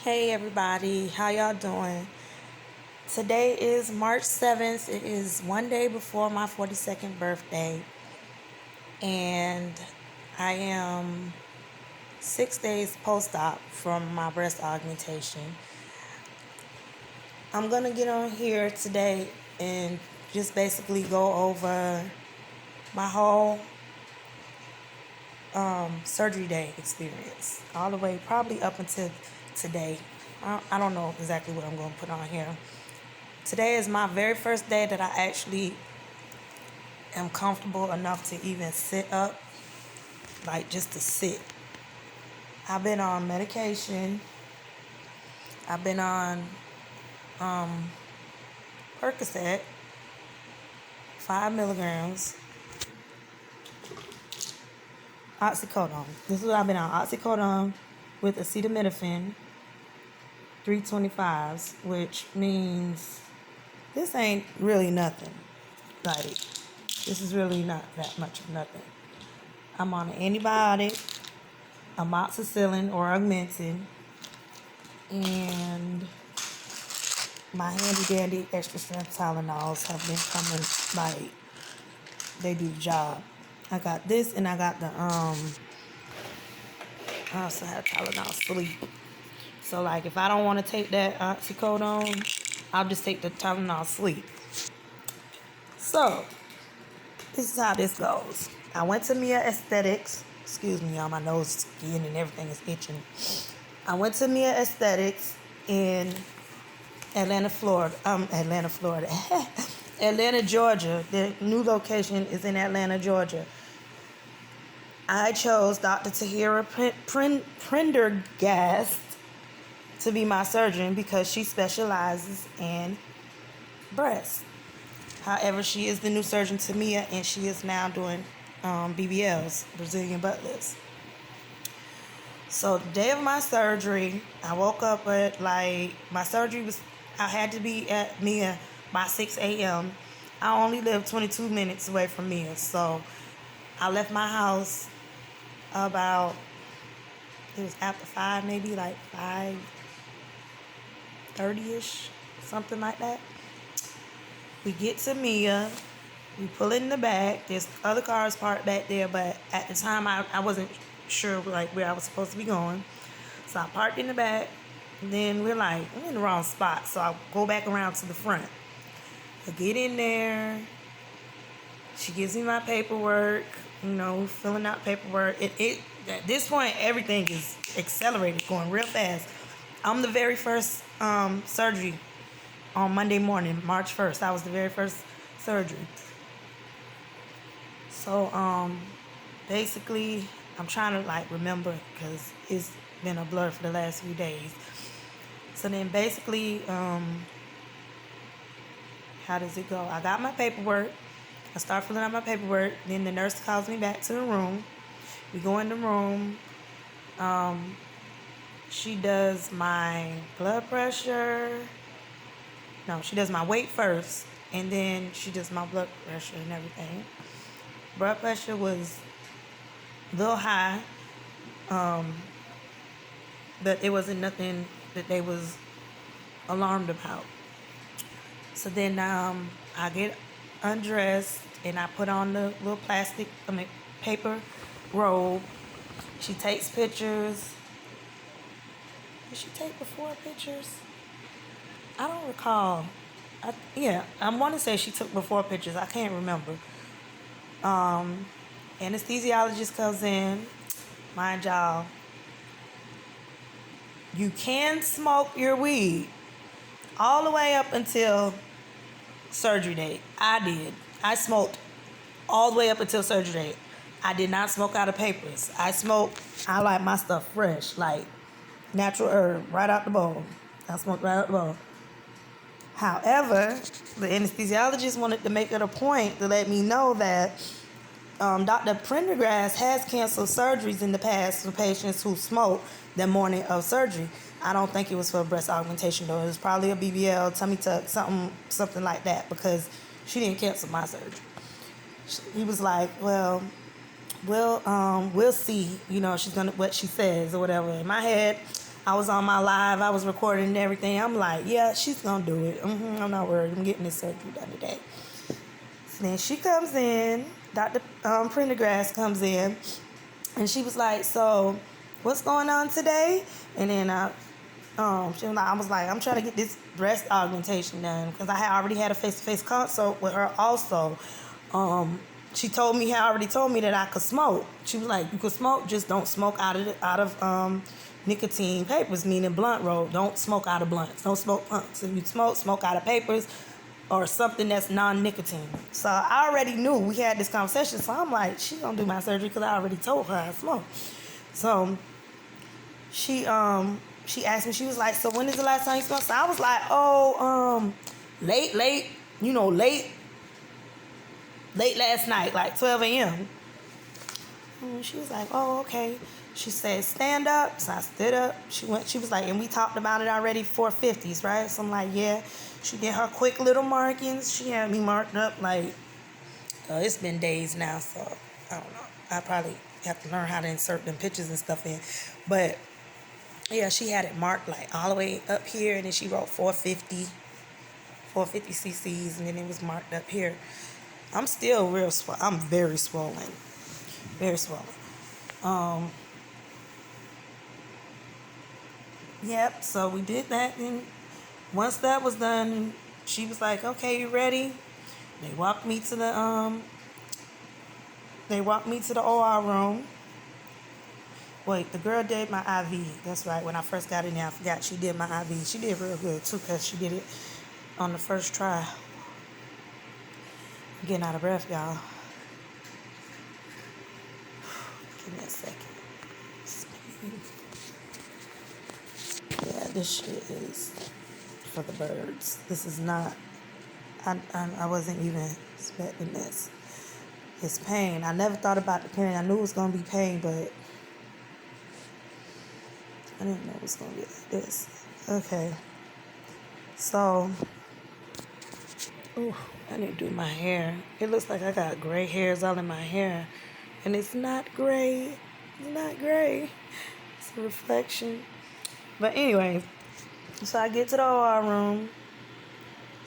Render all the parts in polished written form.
Hey everybody, how y'all doing? Today is March 7th. It is one day before my 42nd birthday, and I am 6 days post-op from my breast augmentation. I'm gonna get on here today and just basically go over my whole surgery day experience, all the way probably up until today. I don't know exactly what I'm going to put on here. Today is my very first day that I actually am comfortable enough to even sit up, like just to sit. I've been on medication. I've been on Percocet, 5 milligrams, oxycodone. This is what I've been on: oxycodone with acetaminophen, 325s, which means this ain't really nothing. Like, this is really not that much of nothing. I'm on an antibiotic, amoxicillin or augmentin, and my handy dandy extra strength Tylenols have been coming, like, they do the job. I got this, and I got the I also have Tylenol sleep. So like, if I don't want to take that oxycodone, I'll just take the Tylenol sleep. So this is how this goes. I went to Mia Aesthetics. Excuse me, y'all, my nose, skin, and everything is itching. I went to Mia Aesthetics in Atlanta, Florida. Atlanta, Georgia. The new location is in Atlanta, Georgia. I chose Dr. Tahira Prendergast to be my surgeon because she specializes in breasts. However, she is the new surgeon to Mia, and she is now doing BBLs, Brazilian butt lifts. So the day of my surgery, I woke up at I had to be at Mia by 6 a.m. I only live 22 minutes away from Mia, so I left my house about, it was after 5, maybe like 5:30ish, something like that. We get to Mia, we pull in the back. There's other cars parked back there, but at the time I wasn't sure like where I was supposed to be going. So I parked in the back, and then we're like, I'm in the wrong spot. So I go back around to the front. I get in there. She gives me my paperwork, filling out paperwork. It at this point, everything is accelerated, going real fast. I'm the very first surgery on Monday morning, March 1st. I was the very first surgery. So basically, I'm trying to remember because it's been a blur for the last few days. So then basically, how does it go? I got my paperwork. I start filling out my paperwork. Then the nurse calls me back to the room. We go in the room. She does my blood pressure. No, she does my weight first, and then she does my blood pressure and everything. Blood pressure was a little high, but it wasn't nothing that they was alarmed about. So then I get undressed, and I put on the little paper robe. She takes pictures. Did she take before pictures? I don't recall. I want to say she took before pictures. I can't remember. Anesthesiologist comes in. Mind y'all, you can smoke your weed all the way up until surgery date. I did. I smoked all the way up until surgery date. I did not smoke out of papers. I like my stuff fresh, like natural herb, right out the bowl. I smoked right out the bowl. However, the anesthesiologist wanted to make it a point to let me know that Dr. Prendergast has canceled surgeries in the past for patients who smoke the morning of surgery. I don't think it was for breast augmentation, though. It was probably a BBL, tummy tuck, something like that, because she didn't cancel my surgery. He was like, well, we'll see. She's gonna what she says or whatever. In my head, I was on my live. I was recording and everything. I'm like, yeah, she's going to do it. I'm not worried. I'm getting this surgery done today. So then she comes in. Dr. Prendergrass comes in. And she was like, so what's going on today? And then I was like, I'm trying to get this breast augmentation done because I had already had a face-to-face consult with her also. She already told me that I could smoke. She was like, you could smoke, just don't smoke out of nicotine papers, meaning blunt roll. Don't smoke out of blunts. Don't smoke blunts. If you smoke out of papers or something that's non-nicotine. So I already knew we had this conversation. So I'm like, she gonna do my surgery because I already told her I smoke. So she asked me, she was like, so when is the last time you smoked? So I was like, late last night, like 12 a.m. And she was like, oh, okay. She said, stand up. So I stood up. She was like, and we talked about it already, 450s, right? So I'm like, yeah. She did her quick little markings. She had me marked up like, it's been days now, so I don't know. I probably have to learn how to insert them pictures and stuff in. But yeah, she had it marked like all the way up here, and then she wrote 450 cc's, and then it was marked up here. I'm still real swollen. I'm very swollen. Very swollen. Yep, so we did that, and once that was done, she was like, okay, you ready? They walked me to the OR room. Wait, the girl did my IV. That's right. When I first got in there, I forgot she did my IV. She did real good, too, because she did it on the first try. I'm getting out of breath, y'all. Give me a second. Yeah, this shit is for the birds. This is not... I wasn't even expecting this. It's pain. I never thought about the pain. I knew it was going to be pain, but I didn't know it was going to be like this. Okay. So, I need to do my hair. It looks like I got gray hairs all in my hair. And it's not gray. It's not gray. It's a reflection. But anyway, so I get to the OR room.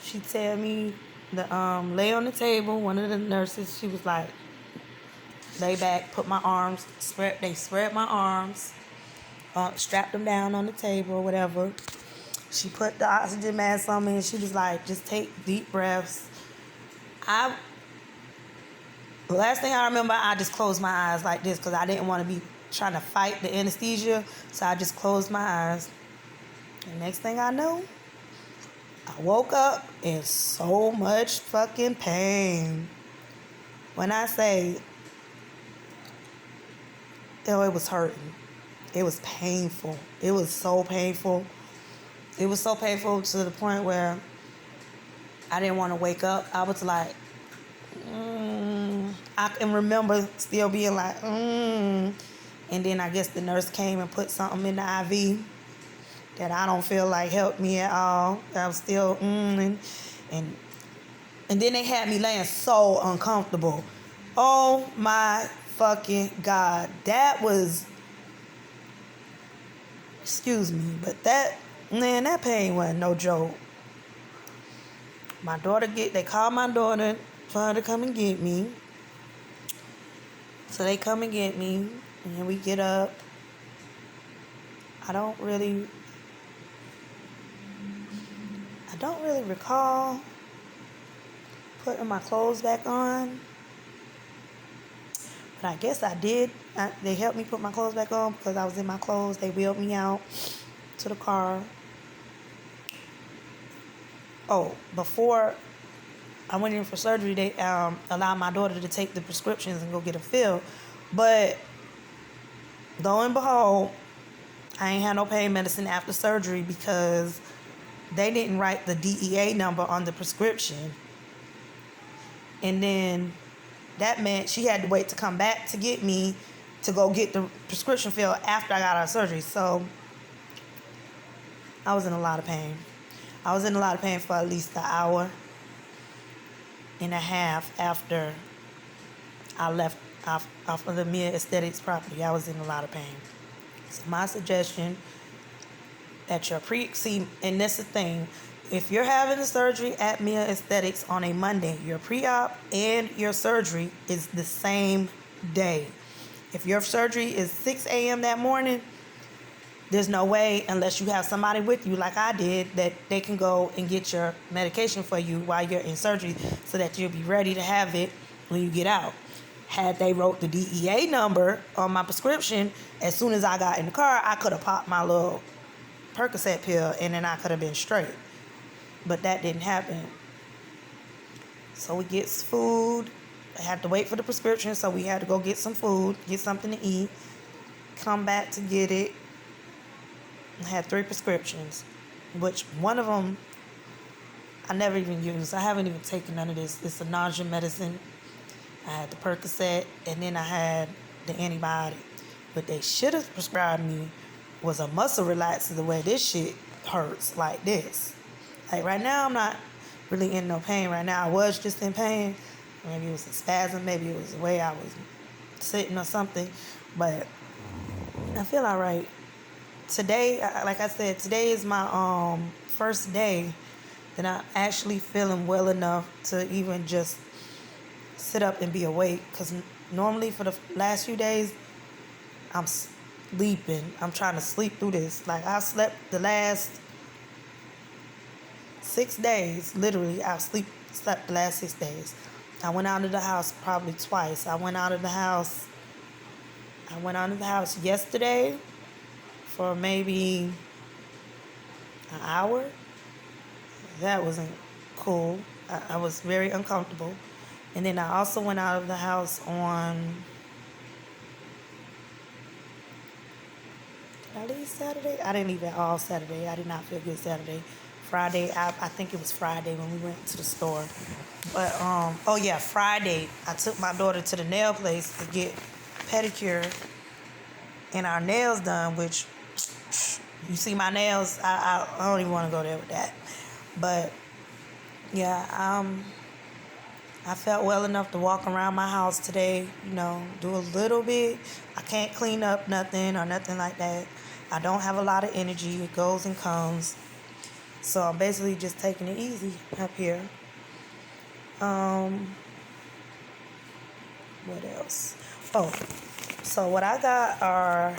She tell me to lay on the table. One of the nurses, she was like, lay back, put my arms, they spread my arms, strapped them down on the table or whatever. She put the oxygen mask on me, and she was like, just take deep breaths. The last thing I remember, I just closed my eyes like this because I didn't want to be trying to fight the anesthesia, so I just closed my eyes. And next thing I know, I woke up in so much fucking pain. When I say, it was hurting. It was painful. It was so painful. It was so painful to the point where I didn't want to wake up. I was like, I can remember still being like, And then I guess the nurse came and put something in the IV that I don't feel like helped me at all. I was still, and then they had me laying so uncomfortable. Oh my fucking God. That was, excuse me, but that pain wasn't no joke. They called my daughter for her to come and get me. So they come and get me, and then we get up. I don't really recall putting my clothes back on. But I guess I did. They helped me put my clothes back on because I was in my clothes. They wheeled me out to the car. Oh, before I went in for surgery, they allowed my daughter to take the prescriptions and go get them filled. But lo and behold, I ain't had no pain medicine after surgery because they didn't write the DEA number on the prescription. And then that meant she had to wait to come back to get me to go get the prescription filled after I got out of surgery. So I was in a lot of pain. I was in a lot of pain for at least an hour and a half after I left off of the Mia Aesthetics property. I was in a lot of pain. So my suggestion, at your see, and that's the thing. If you're having a surgery at Mia Aesthetics on a Monday, your pre-op and your surgery is the same day. If your surgery is 6 a.m. that morning, there's no way, unless you have somebody with you like I did, that they can go and get your medication for you while you're in surgery so that you'll be ready to have it when you get out. Had they wrote the DEA number on my prescription, as soon as I got in the car, I could have popped my little Percocet pill and then I could have been straight. But that didn't happen. So we get food. I had to wait for the prescription, so we had to go get some food, get something to eat, come back to get it. I had 3 prescriptions, which one of them I never even used. I haven't even taken none of this. It's a nausea medicine. I had the Percocet, and then I had the antibiotic. What they should have prescribed me was a muscle relaxer, the way this shit hurts like this. Like right now, I'm not really in no pain right now. I was just in pain. Maybe it was a spasm. Maybe it was the way I was sitting or something. But I feel all right. Today, like I said, today is my first day that I'm actually feeling well enough to even just sit up and be awake. Because normally for the last few days, I'm sleeping. I'm trying to sleep through this. Like I slept the last 6 days. Literally, I slept the last 6 days. I went out of the house probably twice. I went out of the house yesterday for maybe an hour. That wasn't cool. I was very uncomfortable. And then I also went out of the house on, did I leave Saturday? I didn't leave at all Saturday. I did not feel good Saturday. Friday, I think it was Friday when we went to the store. But, Friday, I took my daughter to the nail place to get pedicure and our nails done, which, you see my nails, I don't even want to go there with that. But, yeah, I felt well enough to walk around my house today, do a little bit. I can't clean up nothing or nothing like that. I don't have a lot of energy. It goes and comes. So I'm basically just taking it easy up here. What else? Oh, so what I got are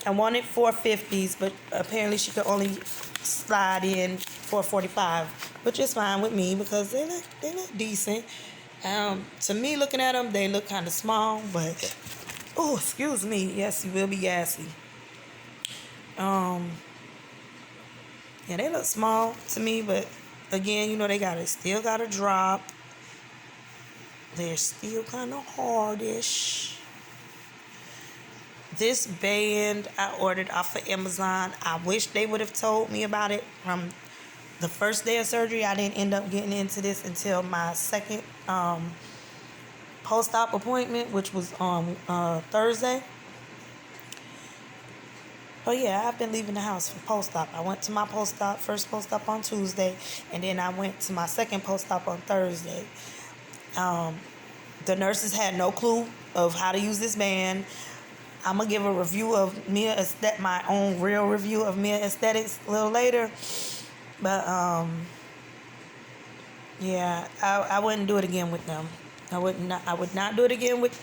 I wanted 450s, but apparently she could only slide in 445, which is fine with me because they look decent. To me, looking at them, they look kind of small, but excuse me. Yes, you will be gassy. Yeah, they look small to me, but again, they still gotta drop. They're still kind of hardish. This band I ordered off of Amazon. I wish they would have told me about it from the first day of surgery. I didn't end up getting into this until my second post-op appointment, which was on Thursday. But yeah, I've been leaving the house for post-op. I went to my first post-op on Tuesday, and then I went to my second post-op on Thursday. The nurses had no clue of how to use this band. I'm going to give a review of my own real review of Mia Aesthetics a little later. But, I wouldn't do it again with them. I would not do it again with